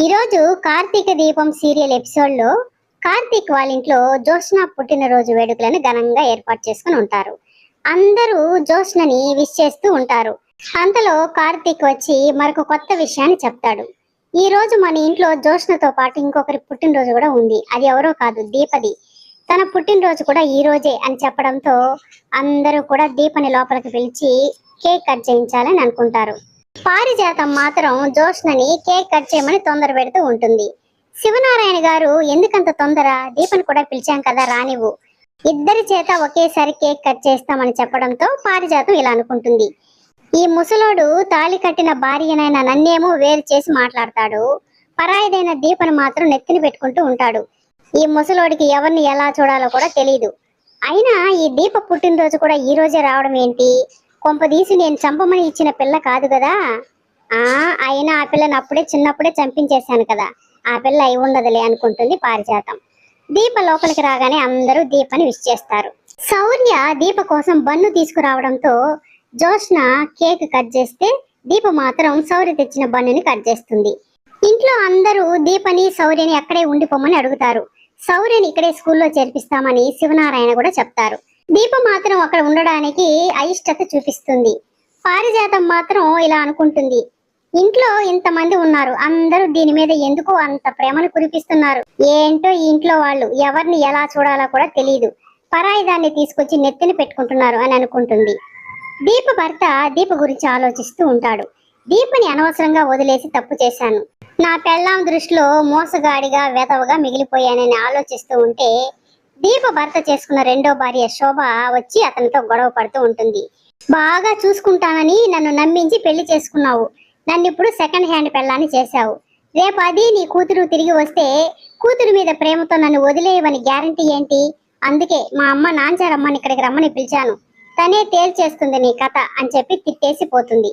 ఈరోజు కార్తీక దీపం serial episode లో కార్తీక్ వాళ్ళ ఇంట్లో జ్యోత్స్న పుట్టినరోజు వేడుకలను ఘనంగా ఏర్పాటు చేసుకుని ఉంటారు. అందరూ జ్యోత్స్నని విష్ చేస్తూ ఉంటారు. అంతలో కార్తీక్ వచ్చి మరొక కొత్త విషయాన్ని చెప్తాడు. ఈ రోజు మన ఇంట్లో జ్యోత్స్నతో పాటు ఇంకొకరి పుట్టినరోజు కూడా ఉంది. అది ఎవరో కాదు, దీపది. తన పుట్టినరోజు కూడా ఈ రోజే అని చెప్పడంతో అందరూ కూడా దీపని లోపలికి పిలిచి కేక్ కట్ చేయించాలని అనుకుంటారు. పారిజాతం మాత్రం జ్యోత్స్నని కేక్ కట్ చేయమని తొందర పెడుతూ ఉంటుంది. శివనారాయణ గారు ఎందుకంత తొందర, దీపని కూడా పిలిచాం కదా రానివ్వు, ఇద్దరి చేత ఒకేసారి కేక్ కట్ చేస్తామని చెప్పడంతో పారిజాతం ఇలా అనుకుంటుంది. ఈ ముసలోడు తాళి కట్టిన భార్యనైన నన్నేమో వేరు చేసి మాట్లాడతాడు, పరాయిదైన దీపను మాత్రం నెత్తిని పెట్టుకుంటూ ఉంటాడు. ఈ ముసలోడికి ఎవరిని ఎలా చూడాలో కూడా తెలియదు. అయినా ఈ దీప పుట్టినరోజు కూడా ఈ రోజే రావడం ఏంటి? కొంపదీసి నేను చంపమని ఇచ్చిన పిల్ల కాదు కదా. అయినా ఆ పిల్లని అప్పుడే చిన్నప్పుడే చంపించేశాను కదా, ఆ పిల్ల అయి ఉండదులే అనుకుంటుంది పారిజాతం. దీప లోపలికి రాగానే అందరూ దీపని విష్ చేస్తారు. శౌర్య దీప కోసం బన్ను తీసుకురావడంతో జ్యోత్స్న కేక్ కట్ చేస్తే దీప మాత్రం శౌర్య తెచ్చిన బన్నుని కట్ చేస్తుంది. ఇంట్లో అందరూ దీపని శౌర్యని అక్కడే ఉండిపోమని అడుగుతారు. శౌర్యని ఇక్కడే స్కూల్లో చేర్పిస్తామని శివనారాయణ కూడా చెప్తారు. దీప మాత్రం అక్కడ ఉండడానికి అయిష్టత చూపిస్తుంది. పారిజాతం మాత్రం ఇలా అనుకుంటుంది, ఇంట్లో ఇంతమంది ఉన్నారు, అందరూ దీని మీద ఎందుకు అంత ప్రేమను కురిపిస్తున్నారు? ఏంటో ఈ ఇంట్లో వాళ్ళు ఎవరిని ఎలా చూడాలో కూడా తెలియదు, పరాయి దాన్ని తీసుకొచ్చి నెత్తిని పెట్టుకుంటున్నారు అని అనుకుంటుంది. దీప భర్త దీప గురించి ఆలోచిస్తూ ఉంటాడు. దీపని అనవసరంగా వదిలేసి తప్పు చేశాను, నా పెళ్ళాం దృష్టిలో మోసగాడిగా వెధవగా మిగిలిపోయానని ఆలోచిస్తూ ఉంటే దీప భర్త చేసుకున్న రెండో భార్య శోభ వచ్చి అతనితో గొడవ పడుతూ ఉంటుంది. బాగా చూసుకుంటానని నన్ను నమ్మించి పెళ్లి చేసుకున్నావు, నన్ను ఇప్పుడు సెకండ్ హ్యాండ్ పెళ్ళాన్ని చేశావు. రేపు అది నీ కూతురు తిరిగి వస్తే కూతురు మీద ప్రేమతో నన్ను వదిలేయవని గ్యారంటీ ఏంటి? అందుకే మా అమ్మ నాంచారమ్మని ఇక్కడికి రమ్మని పిలిచాను, తనే తేల్చేస్తుంది నీ కథ అని చెప్పి తిట్టేసి పోతుంది.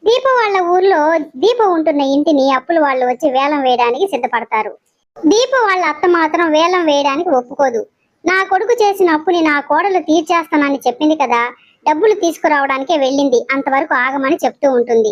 దీప వాళ్ళ ఊర్లో దీప ఉంటున్న ఇంటిని అప్పులు వాళ్ళు వచ్చి వేలం వేయడానికి సిద్ధపడతారు. దీప వాళ్ళ అత్త మాత్రం వేలం వేయడానికి ఒప్పుకోదు. నా కొడుకు చేసిన అప్పుని నా కోడలు తీర్చేస్తానని చెప్పింది కదా, డబ్బులు తీసుకురావడానికే వెళ్ళింది, అంతవరకు ఆగమని చెప్తూ ఉంటుంది.